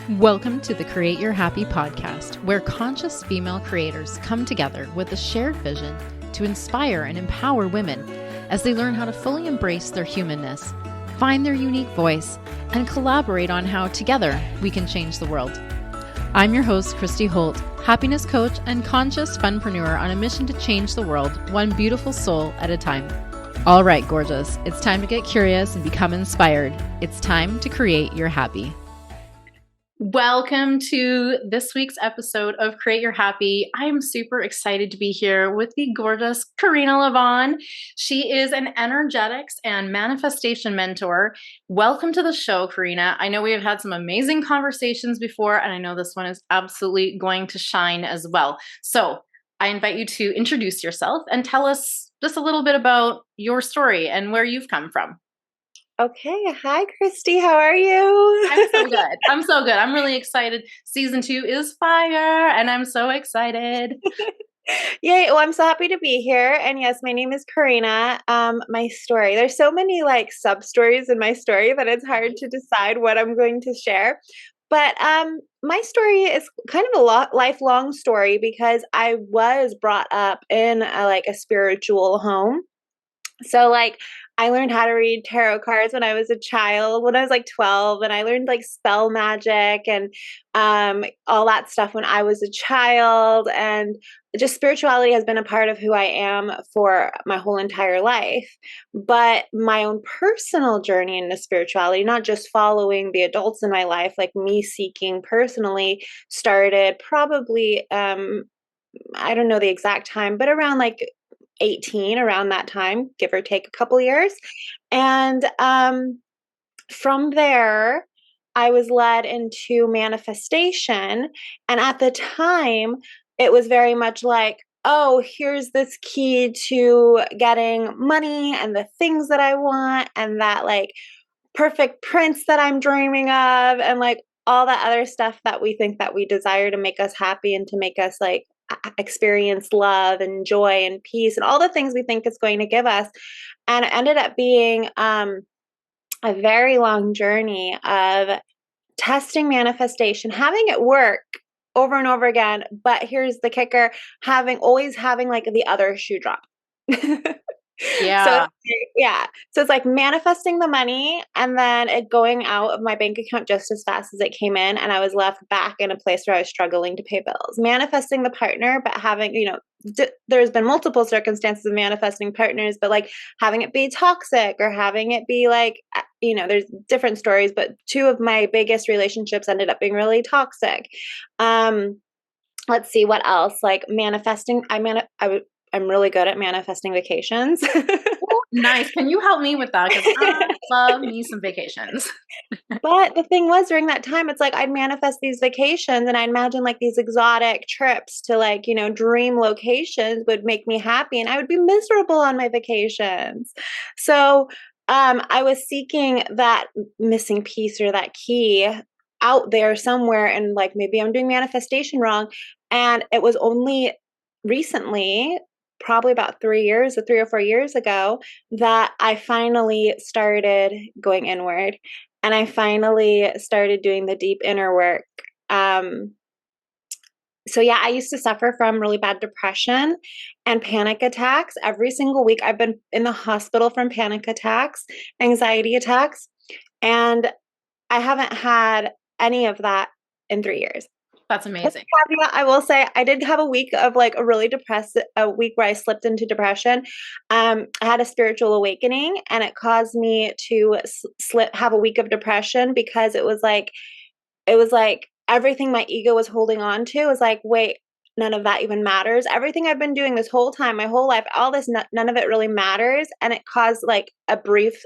Welcome to the Create Your Happy podcast, where conscious female creators come together with a shared vision to inspire and empower women as they learn how to fully embrace their humanness, find their unique voice, and collaborate on how together we can change the world. I'm your host, Christy Holt, happiness coach and conscious funpreneur on a mission to change the world one beautiful soul at a time. All right, gorgeous, it's time to get curious and become inspired. It's time to create your happy. Welcome to this week's episode of Create Your Happy. I'm super excited to be here with the gorgeous Corina LaVonne. She is an energetics and manifestation mentor. Welcome to the show, Corina. I know we have had some amazing conversations before, and I know this one is absolutely going to shine as well. So I invite you to introduce yourself and tell us just a little bit about your story and where you've come from. Okay. Hi, Christy. How are you? I'm so good. I'm really excited. Season 2 is fire, and I'm so excited. Yay. Well, I'm so happy to be here. And yes, my name is Corina. My story, there's so many sub stories in my story that it's hard to decide what I'm going to share. But my story is kind of a lifelong story because I was brought up in a spiritual home. So I learned how to read tarot cards when I was a child, when I was 12, and I learned spell magic and all that stuff when I was a child. And just spirituality has been a part of who I am for my whole entire life. But my own personal journey into spirituality, not just following the adults in my life, like me seeking personally, started probably, I don't know the exact time, but around 18, around that time, give or take a couple years. And from there, I was led into manifestation. And at the time, it was very much oh, here's this key to getting money and the things that I want and that perfect prince that I'm dreaming of and all that other stuff that we think that we desire to make us happy and to make us experience love and joy and peace and all the things we think it's going to give us. And it ended up being a very long journey of testing manifestation, having it work over and over again. But here's the kicker, always having the other shoe drop. Yeah. So it's manifesting the money and then it going out of my bank account just as fast as it came in. And I was left back in a place where I was struggling to pay bills. Manifesting the partner, but having, there's been multiple circumstances of manifesting partners, but having it be toxic or having it be there's different stories, but 2 of my biggest relationships ended up being really toxic. Let's see what else, manifesting. I'm really good at manifesting vacations. Nice. Can you help me with that? Because I love me some vacations. But the thing was, during that time, it's I'd manifest these vacations and I'd imagine these exotic trips to dream locations would make me happy, and I would be miserable on my vacations. So I was seeking that missing piece or that key out there somewhere, and maybe I'm doing manifestation wrong. And it was only recently, probably about 3 or 4 years ago, that I finally started going inward and I finally started doing the deep inner work. So I used to suffer from really bad depression and panic attacks. Every single week I've been in the hospital from panic attacks, anxiety attacks, and I haven't had any of that in 3 years. That's amazing. I will say I did have a week of a really depressed, a week where I slipped into depression. I had a spiritual awakening and it caused me to have a week of depression because it was everything my ego was holding on to was wait, none of that even matters. Everything I've been doing this whole time, my whole life, all this, none of it really matters. And it caused a brief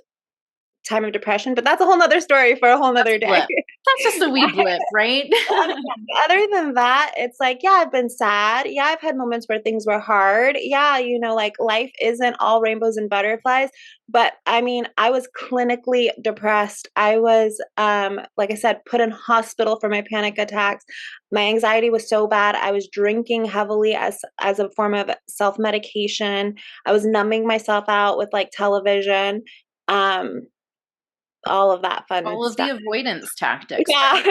time of depression, but that's a whole nother story for a whole nother day. That's just a wee blip, right? Other than that, it's I've been sad. Yeah, I've had moments where things were hard. Yeah, life isn't all rainbows and butterflies, but I mean, I was clinically depressed. I was, like I said, put in hospital for my panic attacks. My anxiety was so bad. I was drinking heavily as a form of self-medication. I was numbing myself out with television. all of that fun All of stuff. the avoidance tactics. Yeah.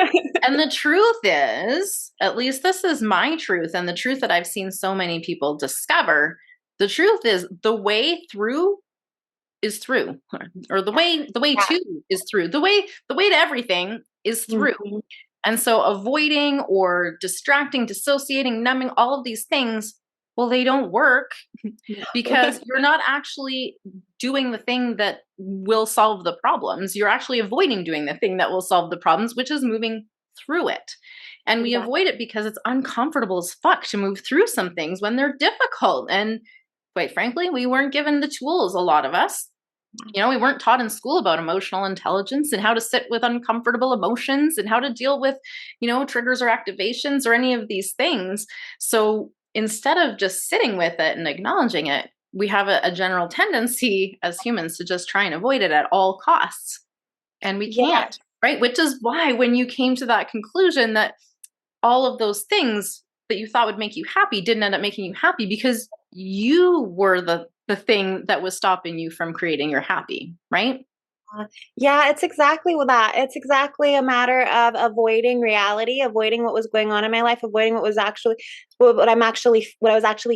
And the truth is, at least this is my truth, and the truth that I've seen so many people discover, the truth is the way through is through, or the way Yeah. to is through. The way to everything is through. Mhm. And so avoiding or distracting, dissociating, numbing, all of these things, well, they don't work because you're not actually doing the thing that will solve the problems. You're actually avoiding doing the thing that will solve the problems, which is moving through it. And we Exactly. avoid it because it's uncomfortable as fuck to move through some things when they're difficult. And quite frankly, we weren't given the tools, a lot of us. We weren't taught in school about emotional intelligence and how to sit with uncomfortable emotions and how to deal with, triggers or activations or any of these things. So instead of just sitting with it and acknowledging it, we have a general tendency as humans to just try and avoid it at all costs. And we Yeah. can't, right? Which is why when you came to that conclusion that all of those things that you thought would make you happy didn't end up making you happy because you were the thing that was stopping you from creating your happy, right? Yeah, it's exactly that. It's exactly a matter of avoiding reality, avoiding what was going on in my life, avoiding what I was actually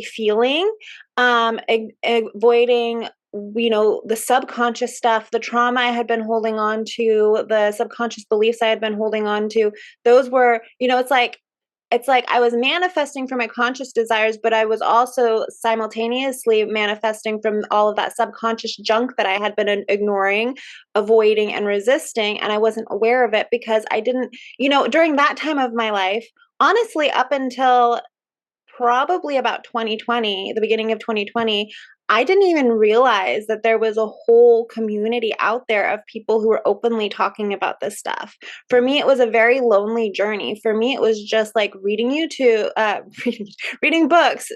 feeling, avoiding the subconscious stuff, the trauma I had been holding on to, the subconscious beliefs I had been holding on to. Those were, it's like I was manifesting from my conscious desires, but I was also simultaneously manifesting from all of that subconscious junk that I had been ignoring, avoiding, and resisting. And I wasn't aware of it because I didn't, during that time of my life, honestly, up until probably about 2020, the beginning of 2020, I didn't even realize that there was a whole community out there of people who were openly talking about this stuff. For me, it was a very lonely journey. For me, it was just like reading YouTube, reading books,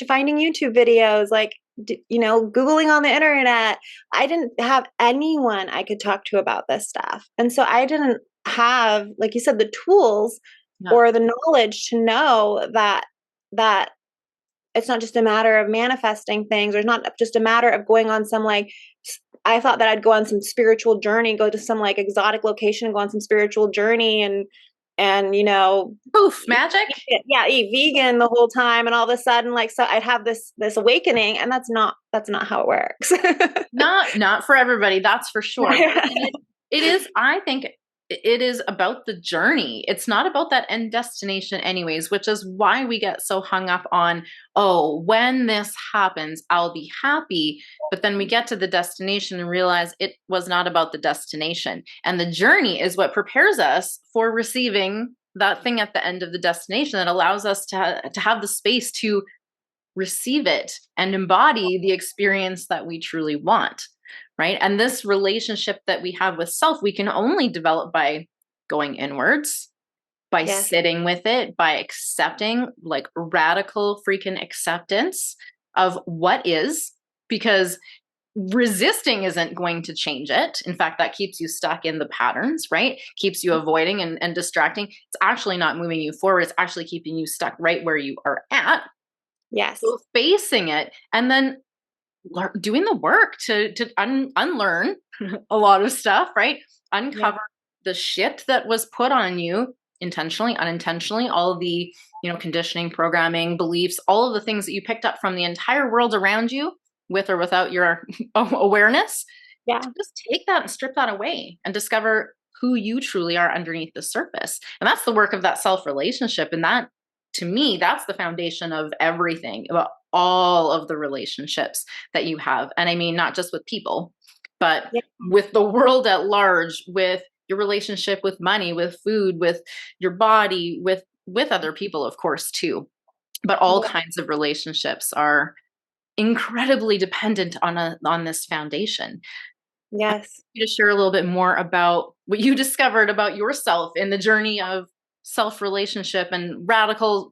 finding YouTube videos, like, Googling on the internet. I didn't have anyone I could talk to about this stuff. And so I didn't have, like you said, the tools Yeah. or the knowledge to know that it's not just a matter of manifesting things, or it's not just a matter of going on some I thought that I'd go on some spiritual journey, go to some like exotic location, go on some spiritual journey and Poof, magic. eat vegan the whole time, and all of a sudden, like, so I'd have this awakening, and that's not how it works. Not for everybody, that's for sure. It is, I think it is about the journey. It's not about that end destination anyways, which is why we get so hung up on, oh, when this happens, I'll be happy. But then we get to the destination and realize it was not about the destination. And the journey is what prepares us for receiving that thing at the end of the destination that allows us to have the space to receive it and embody the experience that we truly want. Right. And this relationship that we have with self, we can only develop by going inwards, by Yes. sitting with it, by accepting, like radical freaking acceptance of what is, because resisting isn't going to change it. In fact, that keeps you stuck in the patterns, right? Keeps you avoiding and distracting. It's actually not moving you forward. It's actually keeping you stuck right where you are at. Yes. So facing it and then doing the work to unlearn a lot of stuff, right? Uncover the shit that was put on you intentionally, unintentionally, all of the, conditioning, programming, beliefs, all of the things that you picked up from the entire world around you with or without your awareness. Yeah. Just take that and strip that away and discover who you truly are underneath the surface. And that's the work of that self relationship. And that, to me, that's the foundation of everything, about all of the relationships that you have. And I mean, not just with people, but Yeah. with the world at large, with your relationship with money, with food, with your body, with other people, of course, too. But all Yeah. kinds of relationships are incredibly dependent on this foundation. Yes. You to share a little bit more about what you discovered about yourself in the journey of self relationship and radical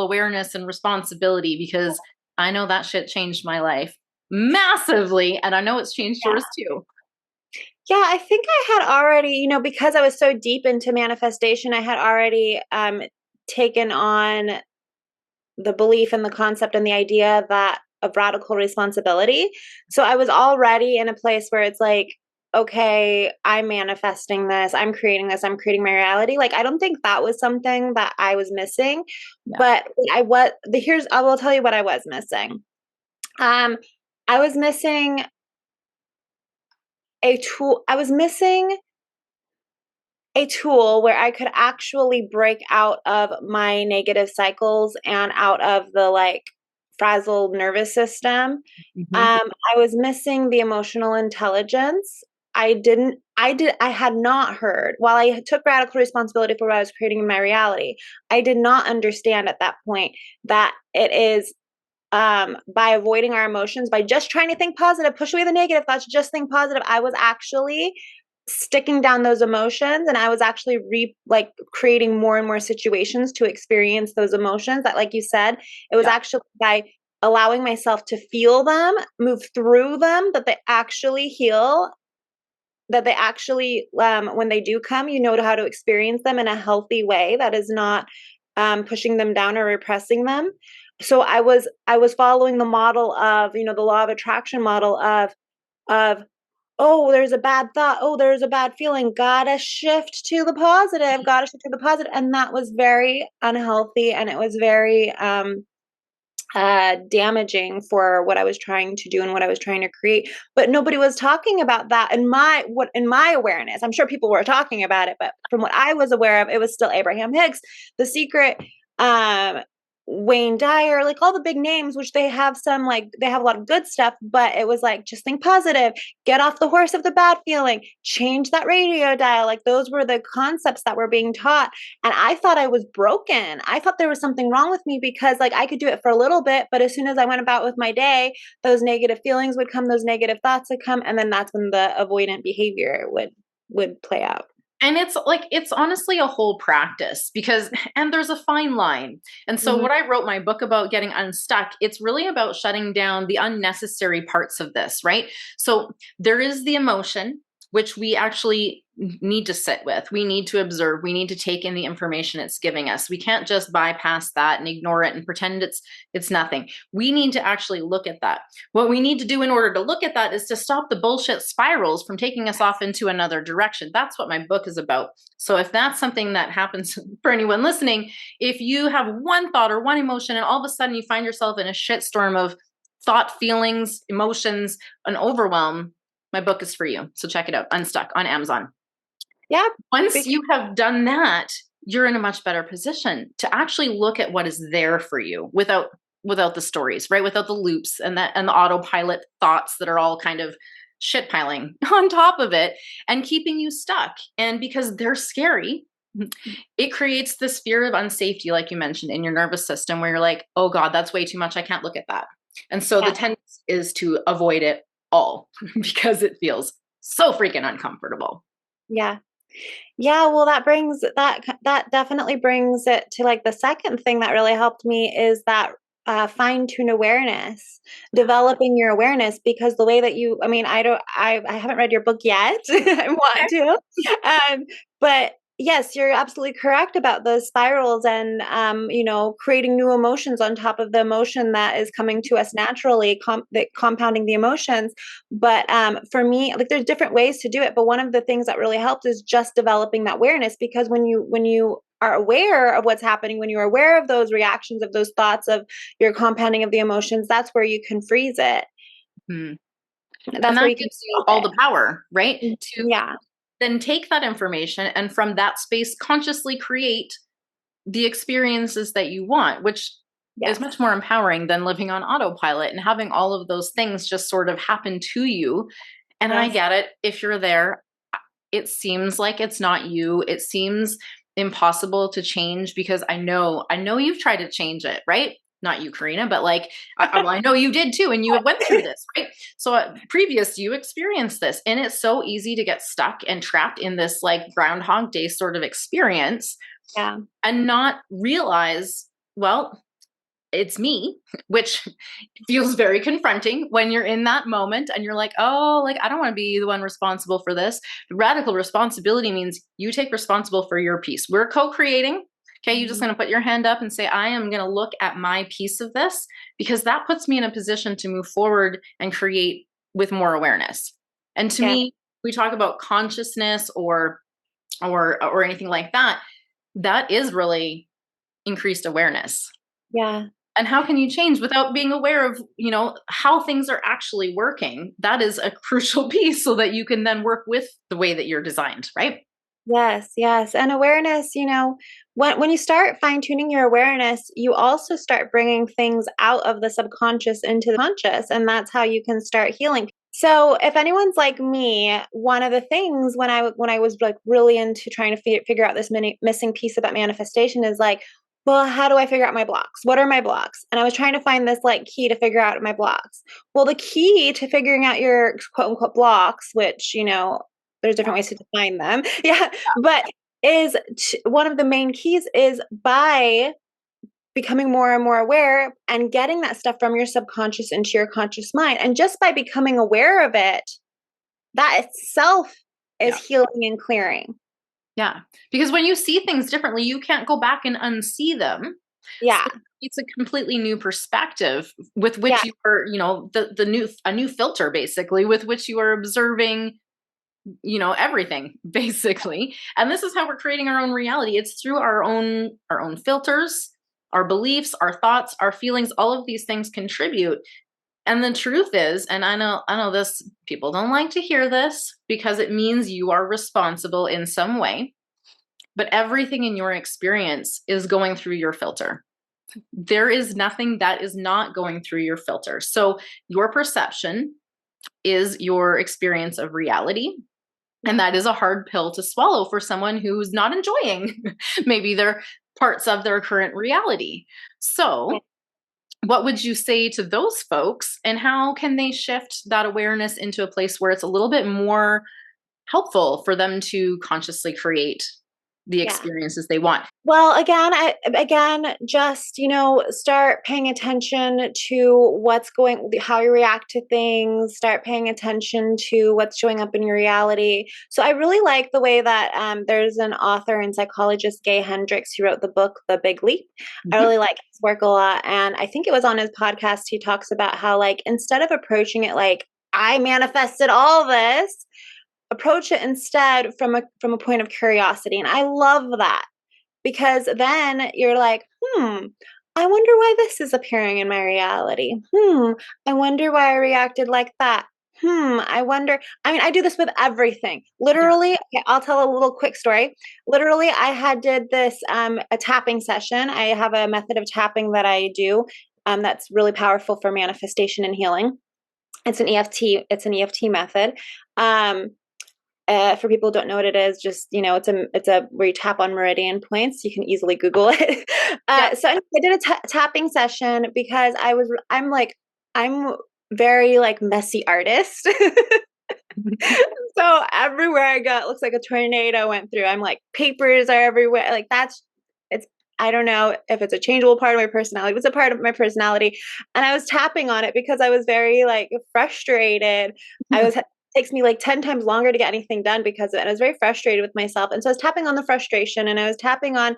awareness and responsibility, because I know that shit changed my life massively, and I know it's changed Yeah. yours too. Yeah, I think I had already, because I was so deep into manifestation, I had already taken on the belief and the concept and the idea that of radical responsibility. So I was already in a place where it's like, okay, I'm manifesting this, I'm creating this, I'm creating my reality. Like, I don't think that was something that I was missing, Yeah. but I will tell you what I was missing. Um, I was missing I was missing a tool where I could actually break out of my negative cycles and out of the like frazzled nervous system. Mm-hmm. I was missing the emotional intelligence. I had not heard, while I took radical responsibility for what I was creating in my reality, I did not understand at that point that it is by avoiding our emotions, by just trying to think positive, push away the negative thoughts, just think positive. I was actually sticking down those emotions, and I was actually creating more and more situations to experience those emotions that, like you said, it was actually by allowing myself to feel them, move through them, that they actually heal, that they actually, when they do come, you know how to experience them in a healthy way that is not pushing them down or repressing them. So I was following the model of, the law of attraction model of oh, there's a bad thought. Oh, there's a bad feeling. Gotta shift to the positive. Gotta shift to the positive. And that was very unhealthy, and it was very damaging for what I was trying to do and what I was trying to create. But nobody was talking about that in my awareness. I'm sure people were talking about it, but from what I was aware of, it was still Abraham Hicks, The Secret, um, Wayne Dyer, like all the big names, which they have they have a lot of good stuff, but it was like, just think positive, get off the horse of the bad feeling, change that radio dial. Like, those were the concepts that were being taught. And I thought I was broken. I thought there was something wrong with me because like I could do it for a little bit, but as soon as I went about with my day, those negative feelings would come, those negative thoughts would come, and then that's when the avoidant behavior would play out. And it's honestly a whole practice and there's a fine line. And so Mhm. when I wrote my book about getting unstuck, it's really about shutting down the unnecessary parts of this, right? So there is the emotion, which we actually need to sit with. We need to observe. We need to take in the information it's giving us. We can't just bypass that and ignore it and pretend it's nothing. We need to actually look at that. What we need to do in order to look at that is to stop the bullshit spirals from taking us off into another direction. That's what my book is about. So if that's something that happens for anyone listening, if you have one thought or one emotion and all of a sudden you find yourself in a shitstorm of thought, feelings, emotions, an overwhelm, my book is for you. So check it out, Unstuck, on Amazon. Yeah. Once you have done that, you're in a much better position to actually look at what is there for you without the stories, right? Without the loops and the autopilot thoughts that are all kind of shit piling on top of it and keeping you stuck. And because they're scary, it creates this fear of unsafety, like you mentioned, in your nervous system, where you're like, oh God, that's way too much. I can't look at that. And so the Yeah. tendency is to avoid it all because it feels so freaking uncomfortable. Yeah. Yeah, well, that definitely brings it to like the second thing that really helped me is that fine tune awareness, developing your awareness, because the way that I mean, I haven't read your book yet. I want to. But yes, you're absolutely correct about those spirals and, creating new emotions on top of the emotion that is coming to us naturally, compounding the emotions. But for me, like, there's different ways to do it. But one of the things that really helped is just developing that awareness, because when you are aware of what's happening, when you're aware of those reactions, of those thoughts, of your compounding of the emotions, that's where you can freeze it. Hmm. That's And where that you can gives you stop all it. the power, right? To Yeah. then take that information and from that space consciously create the experiences that you want, which is Yes. much more empowering than living on autopilot and having all of those things just sort of happen to you. And I Yes. get it. If you're there, it seems like it's not you. It seems impossible to change because I know you've tried to change it, right? Not you, Corina, but like, I know you did too. And you went through this, right? So previous, you experienced this, and it's so easy to get stuck and trapped in this like Groundhog Day sort of experience Yeah. and not realize, well, it's me, which feels very confronting when you're in that moment and you're like, oh, like, I don't want to be the one responsible for this. Radical responsibility means you take responsible for your piece. We're co-creating. Okay. You're just going to put your hand up and say, I am going to look at my piece of this, because that puts me in a position to move forward and create with more awareness. And to Yeah. me, we talk about consciousness or anything like that, that is really increased awareness. Yeah. And how can you change without being aware of, how things are actually working? That is a crucial piece so that you can then work with the way that you're designed, right? Yes, yes. And awareness, when you start fine-tuning your awareness, you also start bringing things out of the subconscious into the conscious, and that's how you can start healing. So, if anyone's like me, one of the things when I was like really into trying to figure out this missing piece about manifestation is like, well, how do I figure out my blocks? What are my blocks? And I was trying to find this like key to figure out my blocks. Well, the key to figuring out your quote unquote blocks, which, there's different ways to define them. Yeah. But one of the main keys is by becoming more and more aware and getting that stuff from your subconscious into your conscious mind. And just by becoming aware of it, that itself is Yeah. healing and clearing. Yeah. Because when you see things differently, you can't go back and unsee them. Yeah. So it's a completely new perspective with which Yeah. you are, a new filter basically with which you are observing, everything basically. And this is how we're creating our own reality. It's through our own filters, our beliefs, our thoughts, our feelings, all of these things contribute. And the truth is, and I know this, people don't like to hear this because it means you are responsible in some way, but everything in your experience is going through your filter. There is nothing that is not going through your filter. So your perception is your experience of reality. And that is a hard pill to swallow for someone who's not enjoying maybe their parts of their current reality. So what would you say to those folks, and how can they shift that awareness into a place where it's a little bit more helpful for them to consciously create the experiences they want? Well, again, just, start paying attention to how you react to things, start paying attention to what's showing up in your reality. So I really like the way that there's an author and psychologist, Gay Hendricks, who wrote the book, The Big Leap. I really like his work a lot. And I think it was on his podcast, he talks about how, like, instead of approaching it like, I manifested all this, approach it instead from a point of curiosity. And I love that, because then you're like, I wonder why this is appearing in my reality. I wonder why I reacted like that. I wonder. I mean, I do this with everything. Literally, okay, I'll tell a little quick story. Literally, I did this a tapping session. I have a method of tapping that I do that's really powerful for manifestation and healing. It's an EFT. It's an EFT method. For people who don't know what it is, just, it's a where you tap on meridian points. You can easily Google it. So I did a tapping session because I'm very like messy artist. So everywhere I go, it looks like a tornado went through. I'm like, papers are everywhere. Like I don't know if it's a changeable part of my personality. It was a part of my personality. And I was tapping on it because I was very like frustrated. It takes me like 10 times longer to get anything done because of it. And I was very frustrated with myself. And so I was tapping on the frustration, and I was tapping on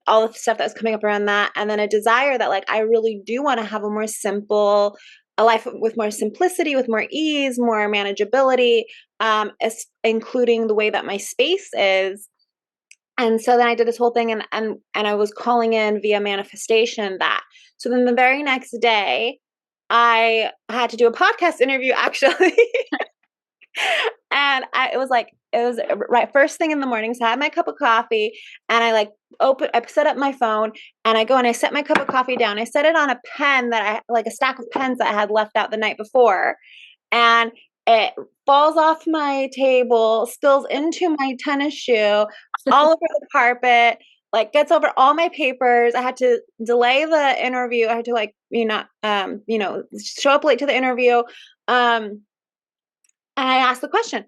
all the stuff that was coming up around that. And then a desire that, like, I really do want to have a life with more simplicity, with more ease, more manageability, including the way that my space is. And so then I did this whole thing, and I was calling in via manifestation that. So then the very next day, I had to do a podcast interview, actually. And it was right first thing in the morning. So I had my cup of coffee, and I set up my phone, and I go and I set my cup of coffee down. I set it on a pen a stack of pens that I had left out the night before. And it falls off my table, spills into my tennis shoe, all over the carpet, like gets over all my papers. I had to delay the interview. I had to show up late to the interview. And I asked the question,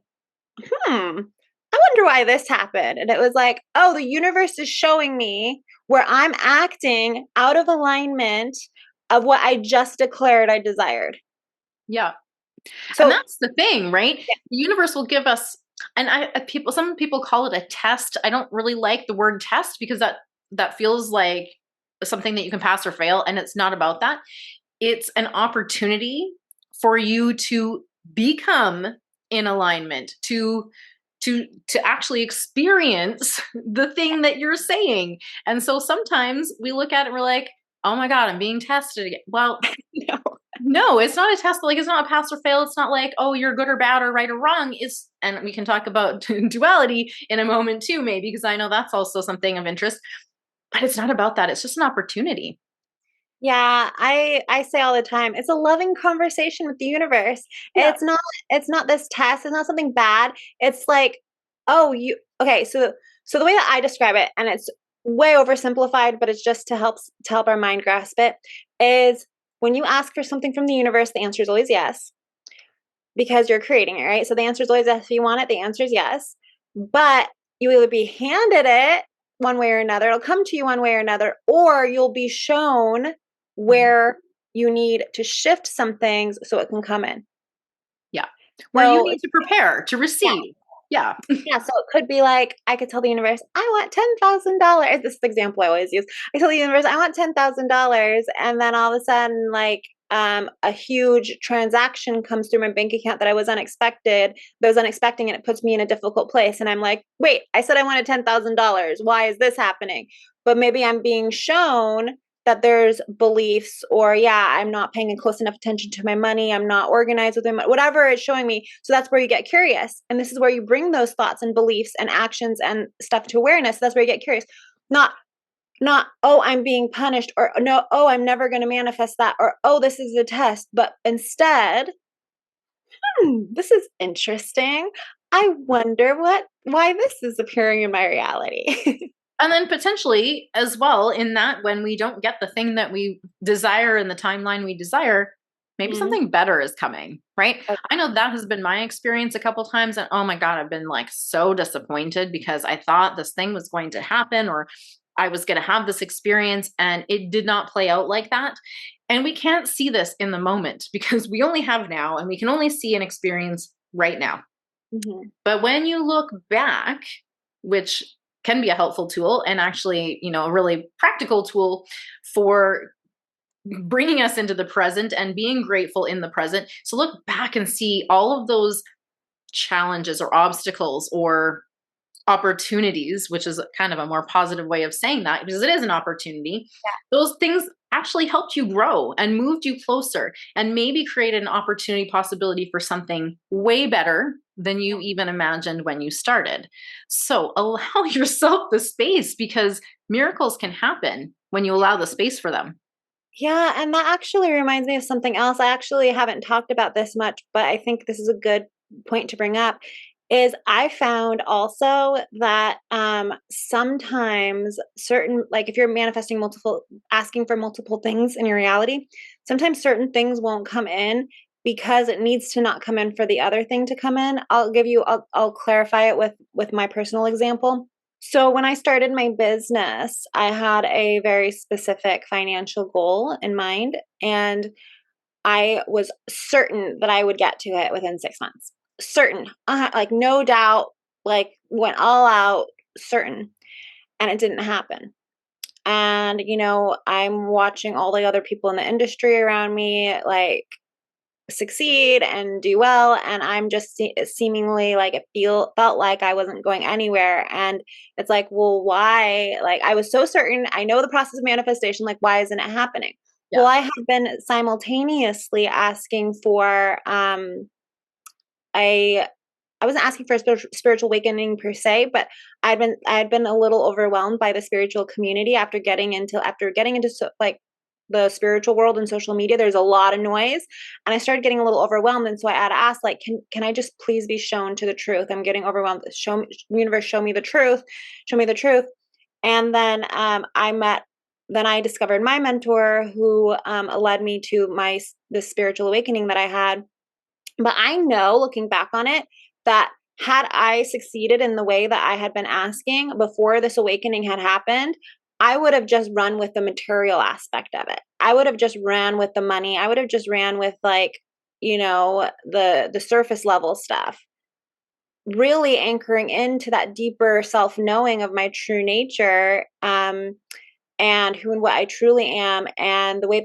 I wonder why this happened. And it was like, oh, the universe is showing me where I'm acting out of alignment of what I just declared I desired. Yeah. So and that's the thing, right? Yeah. The universe will give us, and some people call it a test. I don't really like the word test because that feels like something that you can pass or fail. And it's not about that. It's an opportunity for you to become in alignment, to actually experience the thing that you're saying. And so sometimes we look at it and we're like, oh my God, I'm being tested again. Well, No. no, it's not a test. Like, it's not a pass or fail. It's not like, oh, you're good or bad or right or wrong. And we can talk about duality in a moment too, maybe, because I know that's also something of interest. But it's not about that. It's just an opportunity. Yeah, I say all the time, it's a loving conversation with the universe. Yeah. It's not this test, it's not something bad. It's like, oh, you okay, so the way that I describe it, and it's way oversimplified, but it's just to help our mind grasp it, is when you ask for something from the universe, the answer is always yes, because you're creating it, right? So the answer is always yes. If you want it, the answer is yes. But you will be handed it one way or another. It'll come to you one way or another, or you'll be shown Mhm. where you need to shift some things so it can come in. Yeah. Where you So need to prepare to yeah, receive. Yeah. yeah. So it could be like I could tell the universe, I want $10,000. This is the example I always use. I tell the universe, I want $10,000, and then all of a sudden, like a huge transaction comes through my bank account that I was unexpected. That was unexpected, and it puts me in a difficult place. And I'm like, wait, I said I wanted $10,000. Why is this happening? But maybe I'm being shown that there's beliefs, or yeah, I'm not paying close enough attention to my money, I'm not organized with my money, whatever it's showing me. So that's where you get curious, and this is where you bring those thoughts and beliefs and actions and stuff to awareness. That's where you get curious, not oh, I'm being punished, or no, oh, I'm never going to manifest that, or oh, this is a test, but instead, this is interesting, I wonder why this is appearing in my reality. And then potentially as well, in that, when we don't get the thing that we desire in the timeline we desire, maybe Mhm. something better is coming, right? Okay. I know that has been my experience a couple times. And oh my God, I've been like so disappointed because I thought this thing was going to happen, or I was going to have this experience, and it did not play out like that. And we can't see this in the moment because we only have now, and we can only see and experience right now. Mhm. But when you look back, which can be a helpful tool, and actually, a really practical tool for bringing us into the present and being grateful in the present. So look back and see all of those challenges or obstacles or opportunities, which is kind of a more positive way of saying that, because it is an opportunity. Those things actually helped you grow and moved you closer, and maybe created an opportunity possibility for something way better than you even imagined when you started. So allow yourself the space, because miracles can happen when you allow the space for them. Yeah, and that actually reminds me of something else. I actually haven't talked about this much, but I think this is a good point to bring up. Is I found also that sometimes certain, like if you're manifesting multiple, asking for multiple things in your reality, sometimes certain things won't come in because it needs to not come in for the other thing to come in. I'll clarify it with my personal example. So when I started my business, I had a very specific financial goal in mind, and I was certain that I would get to it within 6 months. Certain, like no doubt, like went all out, certain, and it didn't happen. And I'm watching all the other people in the industry around me, like succeed and do well, and I'm just seemingly like felt like I wasn't going anywhere. And it's like, well, why? Like I was so certain, I know the process of manifestation, like why isn't it happening? Yeah. Well, I have been simultaneously asking for I I wasn't asking for a spiritual awakening per se, but I had been a little overwhelmed by the spiritual community after getting into like the spiritual world and social media. There's a lot of noise, and I started getting a little overwhelmed. And so I had to ask, like, can I just please be shown to the truth? I'm getting overwhelmed. Show me, universe, show me the truth, show me the truth. And then then I discovered my mentor, who led me to the spiritual awakening that I had. But I know, looking back on it, that had I succeeded in the way that I had been asking before this awakening had happened, I would have just run with the material aspect of it. I would have just ran with the money. I would have just ran with like, the surface level stuff. Really anchoring into that deeper self-knowing of my true nature, and who and what I truly am, and the way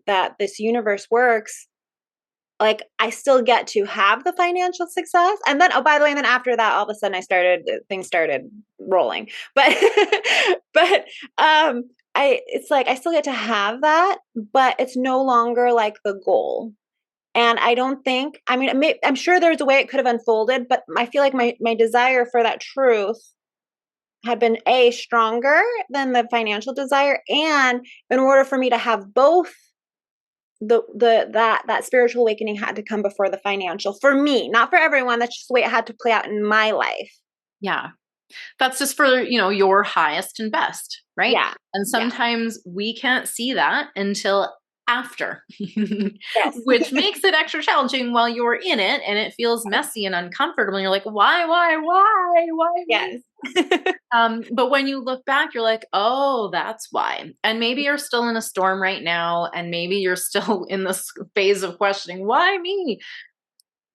that this universe works. like I still get to have the financial success. And then, oh, by the way, and then after that, all of a sudden things started rolling. But, but, it's like I still get to have that, but it's no longer like the goal. And I don't think, I mean, I'm sure there's a way it could have unfolded, but I feel like my desire for that truth had been stronger than the financial desire. And in order for me to have both, that spiritual awakening had to come before the financial for me, not for everyone. That's just the way it had to play out in my life. Yeah. That's just for, your highest and best, right? Yeah. And sometimes we can't see that until after, Yes. which makes it extra challenging while you're in it and it feels messy and uncomfortable. And you're like, why me? Yes. But when you look back, you're like, oh, that's why. And maybe you're still in a storm right now. And maybe you're still in this phase of questioning, why me?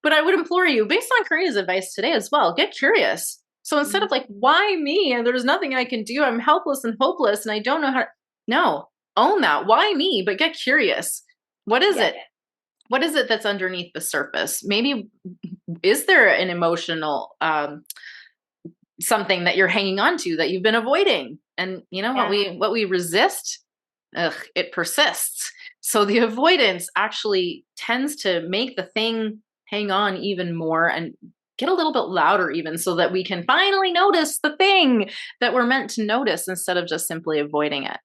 But I would implore you, based on Karina's advice today as well, get curious. So instead of like, why me? And there's nothing I can do. I'm helpless and hopeless and I don't know how. No, own that. Why me? But get curious. What is it? What is it that's underneath the surface? Maybe is there an emotional something that you're hanging on to that you've been avoiding? And what we resist, it persists. So the avoidance actually tends to make the thing hang on even more and get a little bit louder even, so that we can finally notice the thing that we're meant to notice instead of just simply avoiding it.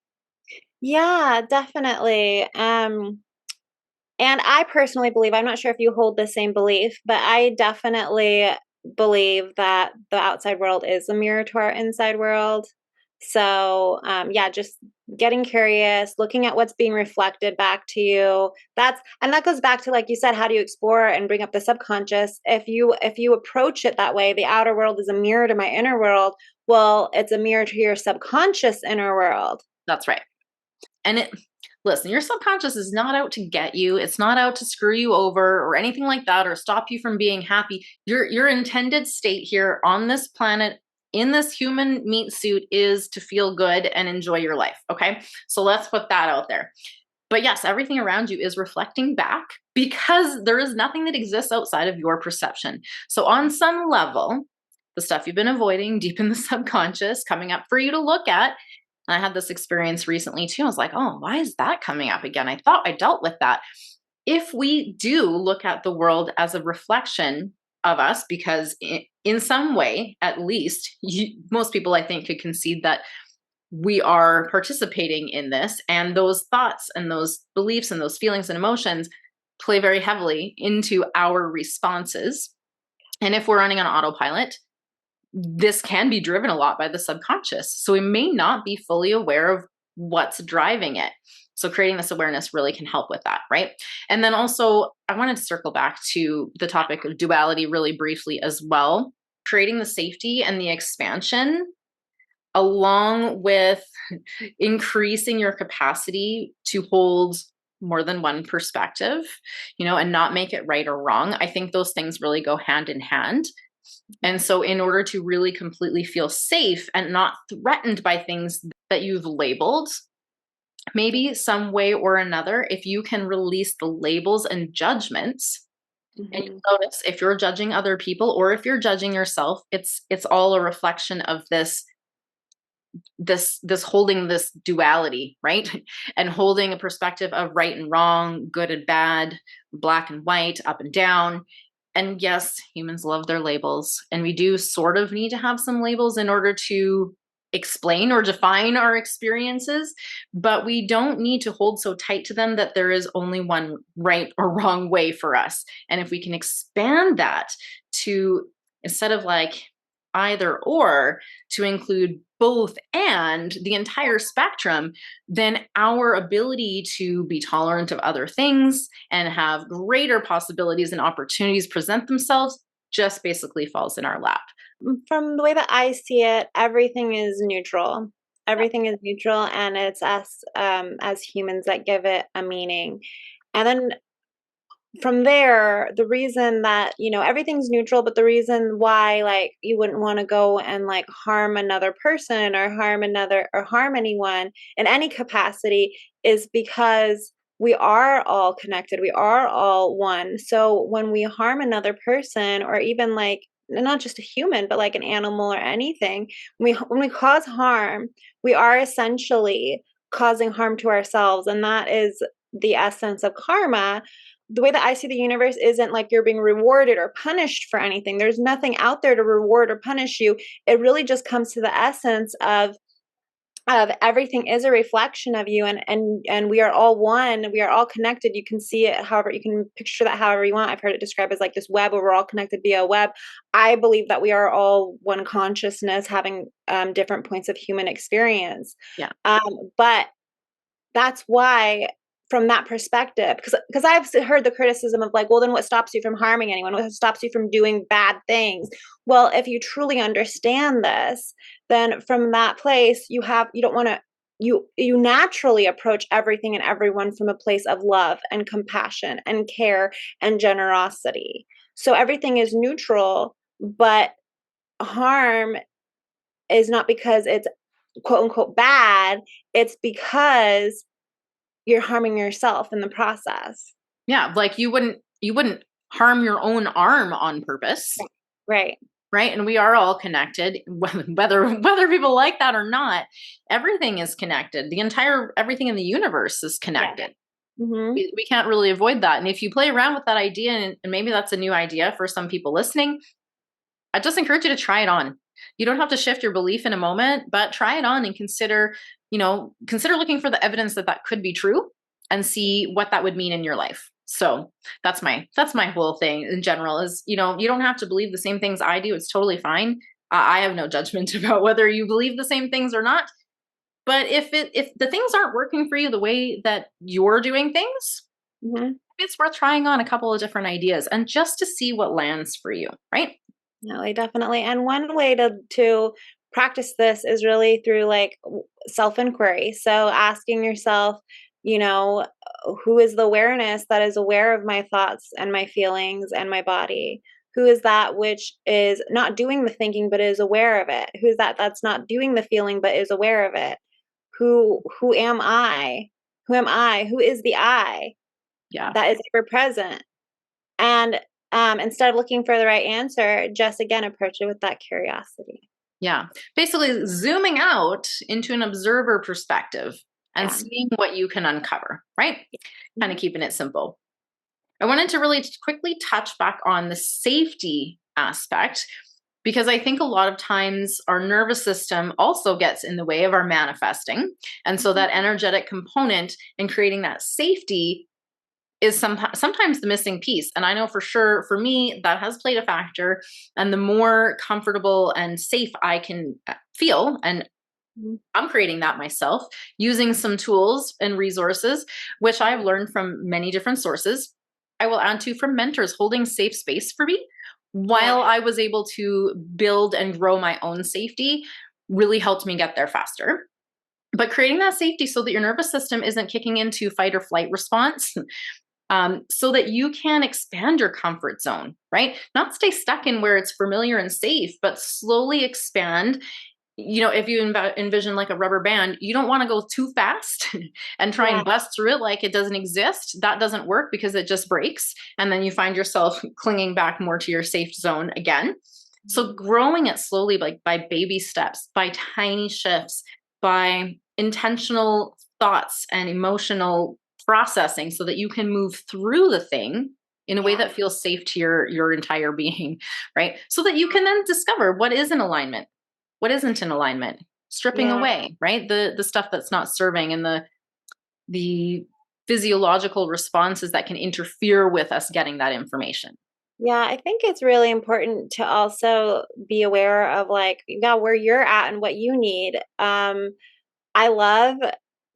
Yeah, definitely. And I personally believe, I'm not sure if you hold the same belief, but I definitely believe that the outside world is a mirror to our inside world. So, yeah, just getting curious, looking at what's being reflected back to you. And that goes back to, like you said, how do you explore and bring up the subconscious? If you approach it that way, the outer world is a mirror to my inner world. Well, it's a mirror to your subconscious inner world. That's right. And listen, your subconscious is not out to get you. It's not out to screw you over or anything like that, or stop you from being happy. Your intended state here on this planet, in this human meat suit, is to feel good and enjoy your life. Okay. So let's put that out there. But yes, everything around you is reflecting back because there is nothing that exists outside of your perception. So on some level, the stuff you've been avoiding deep in the subconscious coming up for you to look at. And I had this experience recently too. I was like, oh, why is that coming up again? I thought I dealt with that. If we do look at the world as a reflection of us, because in some way, at least, most people I think could concede that we are participating in this, and those thoughts and those beliefs and those feelings and emotions play very heavily into our responses. And if we're running on autopilot, this can be driven a lot by the subconscious. So we may not be fully aware of what's driving it. So creating this awareness really can help with that, right? And then also, I wanted to circle back to the topic of duality really briefly as well. Creating the safety and the expansion, along with increasing your capacity to hold more than one perspective, and not make it right or wrong. I think those things really go hand in hand. And so in order to really completely feel safe and not threatened by things that you've labeled, maybe some way or another, if you can release the labels and judgments, and you notice if you're judging other people or if you're judging yourself, it's all a reflection of this holding this duality, right? And holding a perspective of right and wrong, good and bad, black and white, up and down. And yes, humans love their labels, and we do sort of need to have some labels in order to explain or define our experiences, but we don't need to hold so tight to them that there is only one right or wrong way for us. And if we can expand that to, instead of like either or, to include both and the entire spectrum, then our ability to be tolerant of other things and have greater possibilities and opportunities present themselves just basically falls in our lap. From the way that I see it, everything is neutral. Everything is neutral, and it's us as humans that give it a meaning. And then from there, the reason that, everything's neutral, but the reason why, like, you wouldn't want to go and like harm another person or harm anyone in any capacity is because we are all connected. We are all one. So when we harm another person, or even like not just a human, but like an animal or anything, when we cause harm, we are essentially causing harm to ourselves. And that is the essence of karma. The way that I see the universe isn't like you're being rewarded or punished for anything. There's nothing out there to reward or punish you. It really just comes to the essence of everything is a reflection of you, and we are all one. We are all connected. You can see it however, you can picture that however you want. I've heard it described as like this web where we're all connected via a web. I believe that we are all one consciousness having different points of human experience. Yeah. But that's why, from that perspective, because I've heard the criticism of like, well, then what stops you from harming anyone? What stops you from doing bad things? Well, if you truly understand this, then from that place, you don't want to, you naturally approach everything and everyone from a place of love and compassion and care and generosity. So everything is neutral, but harm is not because it's quote unquote bad, it's because you're harming yourself in the process. Yeah. Like you wouldn't harm your own arm on purpose. Right. Right. And we are all connected, whether people like that or not. Everything is connected. Everything in the universe is connected. Yeah. Mm-hmm. We can't really avoid that. And if you play around with that idea, and maybe that's a new idea for some people listening, I just encourage you to try it on. You don't have to shift your belief in a moment, but try it on and consider looking for the evidence that that could be true and see what that would mean in your life. So that's my whole thing in general is, you don't have to believe the same things I do. It's totally fine. I have no judgment about whether you believe the same things or not. But if the things aren't working for you the way that you're doing things, Mm-hmm. it's worth trying on a couple of different ideas and just to see what lands for you, right? No, definitely. And one way to practice this is really through like self-inquiry. So asking yourself, who is the awareness that is aware of my thoughts and my feelings and my body? Who is that which is not doing the thinking but is aware of it? Who's that's not doing the feeling but is aware of it? Who am I? Who am I? Who is the I? Yeah. That is ever present. And instead of looking for the right answer, just again approach it with that curiosity. Yeah. Basically zooming out into an observer perspective and seeing what you can uncover, right? Mm-hmm. Kind of keeping it simple. I wanted to really quickly touch back on the safety aspect because I think a lot of times our nervous system also gets in the way of our manifesting. And so that energetic component in creating that safety is sometimes the missing piece. And I know for sure, for me, that has played a factor. And the more comfortable and safe I can feel, and I'm creating that myself using some tools and resources, which I've learned from many different sources. I will add to from mentors holding safe space for me while I was able to build and grow my own safety really helped me get there faster. But creating that safety so that your nervous system isn't kicking into fight or flight response, so that you can expand your comfort zone, right? Not stay stuck in where it's familiar and safe, but slowly expand. If you envision like a rubber band, you don't want to go too fast and try and bust through it like it doesn't exist. That doesn't work because it just breaks. And then you find yourself clinging back more to your safe zone again. So growing it slowly, like by baby steps, by tiny shifts, by intentional thoughts and emotional processing so that you can move through the thing in a way that feels safe to your entire being, right? So that you can then discover what is in alignment, what isn't in alignment, stripping away, right? The stuff that's not serving and the physiological responses that can interfere with us getting that information. Yeah, I think it's really important to also be aware of like, where you're at and what you need. I love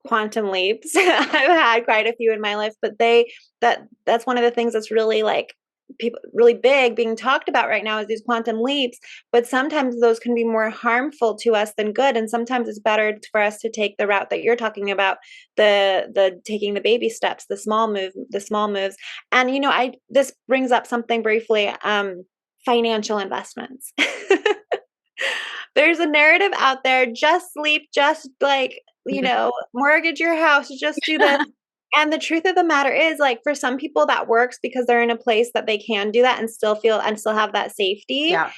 quantum leaps. I've had quite a few in my life, but that's one of the things that's really like people really big being talked about right now is these quantum leaps, but sometimes those can be more harmful to us than good, and sometimes it's better for us to take the route that you're talking about, the taking the baby steps, the small moves. And this brings up something briefly, financial investments. There's a narrative out there, just sleep, just like, mortgage your house, just do this. And the truth of the matter is, like, for some people that works because they're in a place that they can do that and still feel and still have that safety. Yeah.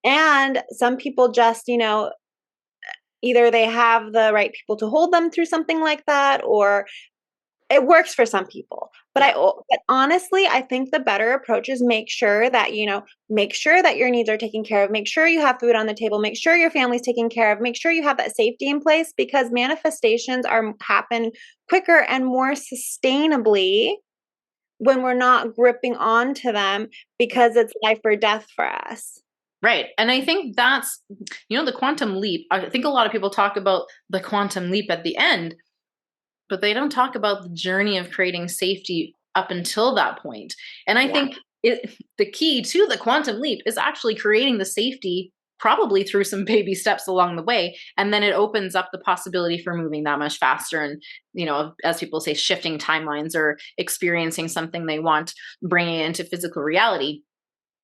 And some people just, either they have the right people to hold them through something like that, or it works for some people. But Yeah. but honestly, I think the better approach is make sure that your needs are taken care of, make sure you have food on the table, make sure your family's taken care of, make sure you have that safety in place, because manifestations happen quicker and more sustainably when we're not gripping onto them because it's life or death for us. Right. And I think that's, the quantum leap. I think a lot of people talk about the quantum leap at the end, but they don't talk about the journey of creating safety up until that point. And I Yeah. think the key to the quantum leap is actually creating the safety, probably through some baby steps along the way. And then it opens up the possibility for moving that much faster. And, as people say, shifting timelines or experiencing something they want, bringing it into physical reality,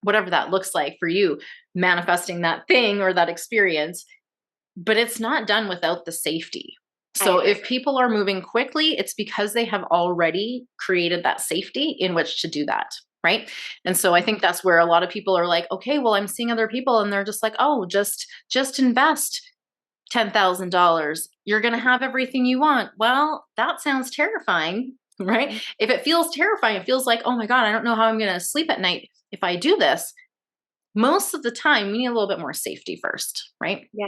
whatever that looks like for you, manifesting that thing or that experience. But it's not done without the safety. I So agree. if people are moving quickly, it's because they have already created that safety in which to do that. Right. And so I think that's where a lot of people are like, okay, well, I'm seeing other people and they're just like, oh, just invest $10,000. You're going to have everything you want. Well, that sounds terrifying, right? If it feels terrifying, it feels like, oh my God, I don't know how I'm going to sleep at night if I do this. Most of the time, we need a little bit more safety first, right? Yeah.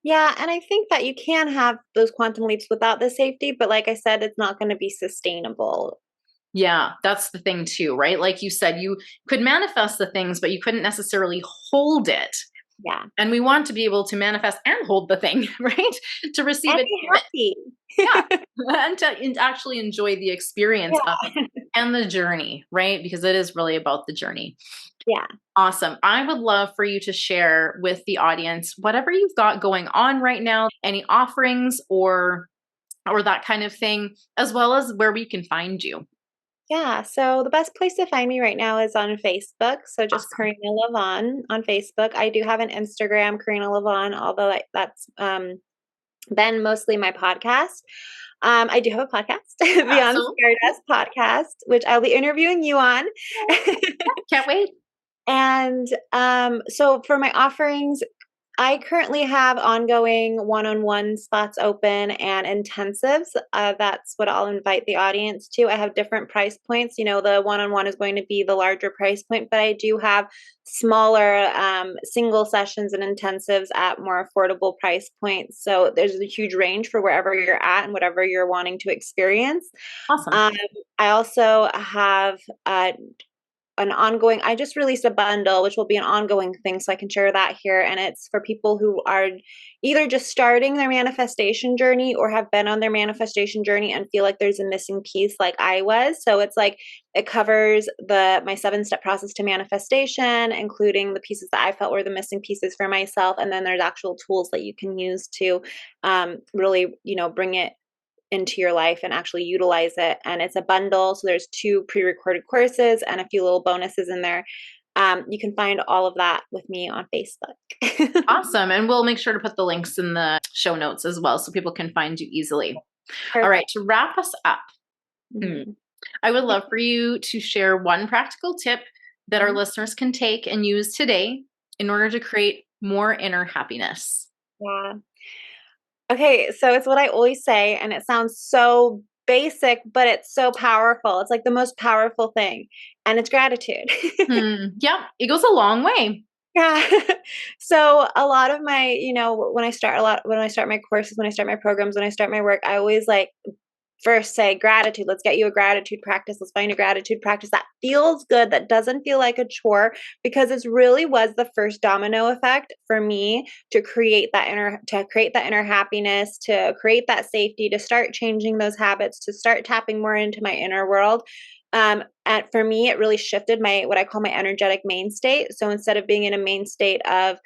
Yeah, and I think that you can have those quantum leaps without the safety, but like I said, it's not going to be sustainable. Yeah, that's the thing too, right? Like you said, you could manifest the things, but you couldn't necessarily hold it. Yeah. And we want to be able to manifest and hold the thing, right? To receive And it. be happy. Yeah. And actually enjoy the experience of it Yeah. and the journey, right? Because it is really about the journey. Yeah. Awesome. I would love for you to share with the audience whatever you've got going on right now, any offerings or that kind of thing, as well as where we can find you. Yeah. So the best place to find me right now is on Facebook. So just Awesome. Corina LaVonne on Facebook. I do have an Instagram, Corina LaVonne, although that's been mostly my podcast. I do have a podcast, Yeah, Beyond so Stardust podcast, which I'll be interviewing you on. can't wait. And so for my offerings, I currently have ongoing one-on-one spots open and intensives. That's what I'll invite the audience to. I have different price points. The one-on-one is going to be the larger price point, but I do have smaller single sessions and intensives at more affordable price points. So there's a huge range for wherever you're at and whatever you're wanting to experience. Awesome. Um, I also have an ongoing I just released a bundle, which will be an ongoing thing, so I can share that here, and it's for people who are either just starting their manifestation journey or have been on their manifestation journey and feel like there's a missing piece like I was. So it's like it covers my 7-step process to manifestation, including the pieces that I felt were the missing pieces for myself, and then there's actual tools that you can use to really, bring it into your life and actually utilize it. And it's a bundle. So there's 2 pre-recorded courses and a few little bonuses in there. You can find all of that with me on Facebook. Awesome. And we'll make sure to put the links in the show notes as well so people can find you easily. All right. Perfect. To wrap us up, Mhm. I would love for you to share one practical tip that our Mhm. listeners can take and use today in order to create more inner happiness. Yeah. Okay, so it's what I always say, and it sounds so basic, but it's so powerful. It's like the most powerful thing, and it's gratitude. Yeah, it goes a long way. Yeah. So a lot of my, when I start my courses, when I start my programs, when I start my work, I always like first say gratitude. Let's get you a gratitude practice. Let's find a gratitude practice that feels good, that doesn't feel like a chore, because it really was the first domino effect for me to create that inner happiness, to create that safety, to start changing those habits, to start tapping more into my inner world. And for me, it really shifted what I call my energetic main state. So instead of being in a main state of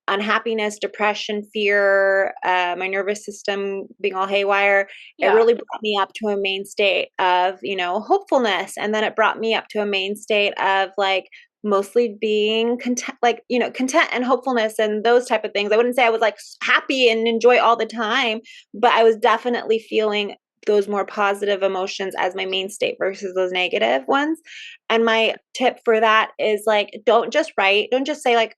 unhappiness, depression, fear, my nervous system being all haywire, it Yeah. really brought me up to a main state of, hopefulness. And then it brought me up to a main state of like mostly being content, like, content and hopefulness and those type of things. I wouldn't say I was like happy and enjoy all the time, but I was definitely feeling those more positive emotions as my main state versus those negative ones. And my tip for that is like, don't just write, don't just say like,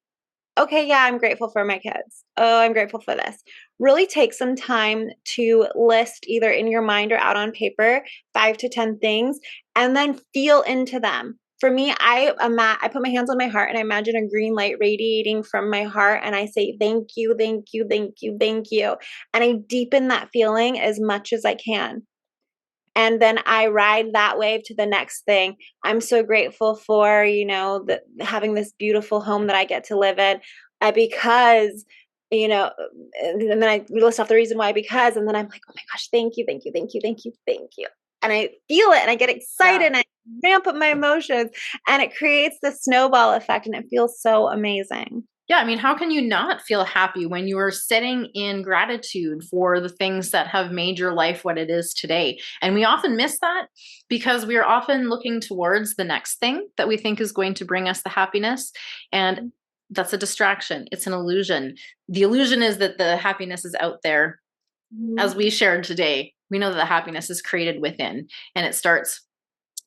okay, yeah, I'm grateful for my kids. Oh, I'm grateful for this. Really take some time to list either in your mind or out on paper 5 to 10 things and then feel into them. For me, I put my hands on my heart and I imagine a green light radiating from my heart and I say thank you, thank you, thank you, thank you. And I deepen that feeling as much as I can. And then I ride that wave to the next thing. I'm so grateful for, having this beautiful home that I get to live in, because, and then I list off the reason why, because, and then I'm like, oh my gosh, thank you, thank you, thank you, thank you, thank you. And I feel it and I get excited and I ramp up my emotions and it creates this snowball effect and it feels so amazing. Yeah, I mean, how can you not feel happy when you are sitting in gratitude for the things that have made your life what it is today? And we often miss that because we are often looking towards the next thing that we think is going to bring us the happiness. And that's a distraction. It's an illusion. The illusion is that the happiness is out there. As we shared today, we know that the happiness is created within, and it starts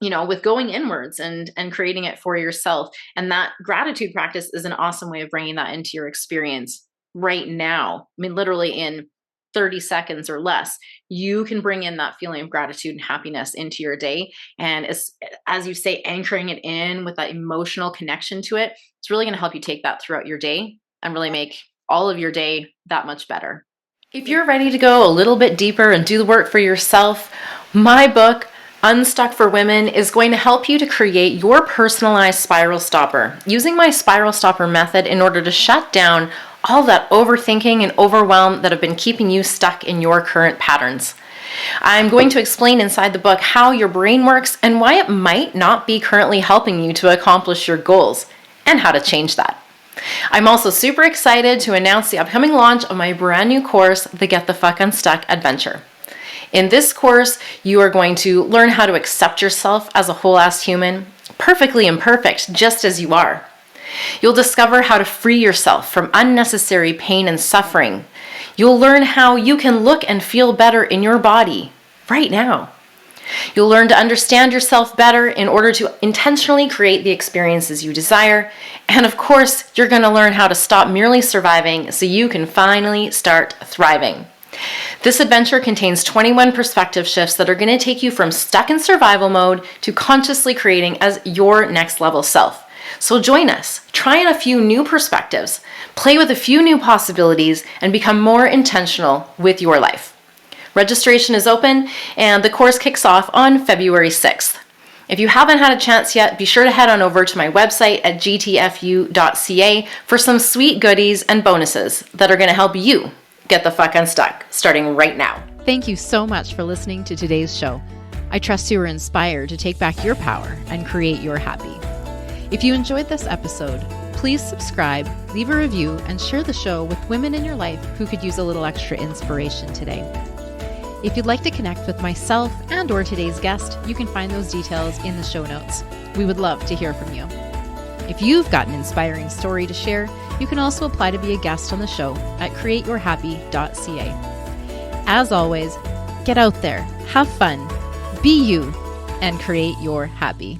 with going inwards and creating it for yourself. And that gratitude practice is an awesome way of bringing that into your experience right now. I mean, literally in 30 seconds or less, you can bring in that feeling of gratitude and happiness into your day. And as you say, anchoring it in with that emotional connection to it, it's really going to help you take that throughout your day and really make all of your day that much better. If you're ready to go a little bit deeper and do the work for yourself, my book, Unstuck for Women, is going to help you to create your personalized spiral stopper using my spiral stopper method in order to shut down all that overthinking and overwhelm that have been keeping you stuck in your current patterns. I'm going to explain inside the book how your brain works and why it might not be currently helping you to accomplish your goals and how to change that. I'm also super excited to announce the upcoming launch of my brand new course, the Get the Fuck Unstuck Adventure. In this course, you are going to learn how to accept yourself as a whole-ass human, perfectly imperfect, just as you are. You'll discover how to free yourself from unnecessary pain and suffering. You'll learn how you can look and feel better in your body right now. You'll learn to understand yourself better in order to intentionally create the experiences you desire. And of course, you're going to learn how to stop merely surviving so you can finally start thriving. This adventure contains 21 perspective shifts that are going to take you from stuck in survival mode to consciously creating as your next level self. So join us, try on a few new perspectives, play with a few new possibilities, and become more intentional with your life. Registration is open and the course kicks off on February 6th. If you haven't had a chance yet, be sure to head on over to my website at gtfu.ca for some sweet goodies and bonuses that are going to help you get the fuck unstuck starting right now. Thank you so much for listening to today's show. I trust you were inspired to take back your power and create your happy. If you enjoyed this episode, please subscribe, leave a review, and share the show with women in your life who could use a little extra inspiration today. If you'd like to connect with myself and or today's guest, you can find those details in the show notes. We would love to hear from you. If you've got an inspiring story to share, you can also apply to be a guest on the show at createyourhappy.ca. As always, get out there, have fun, be you, and create your happy.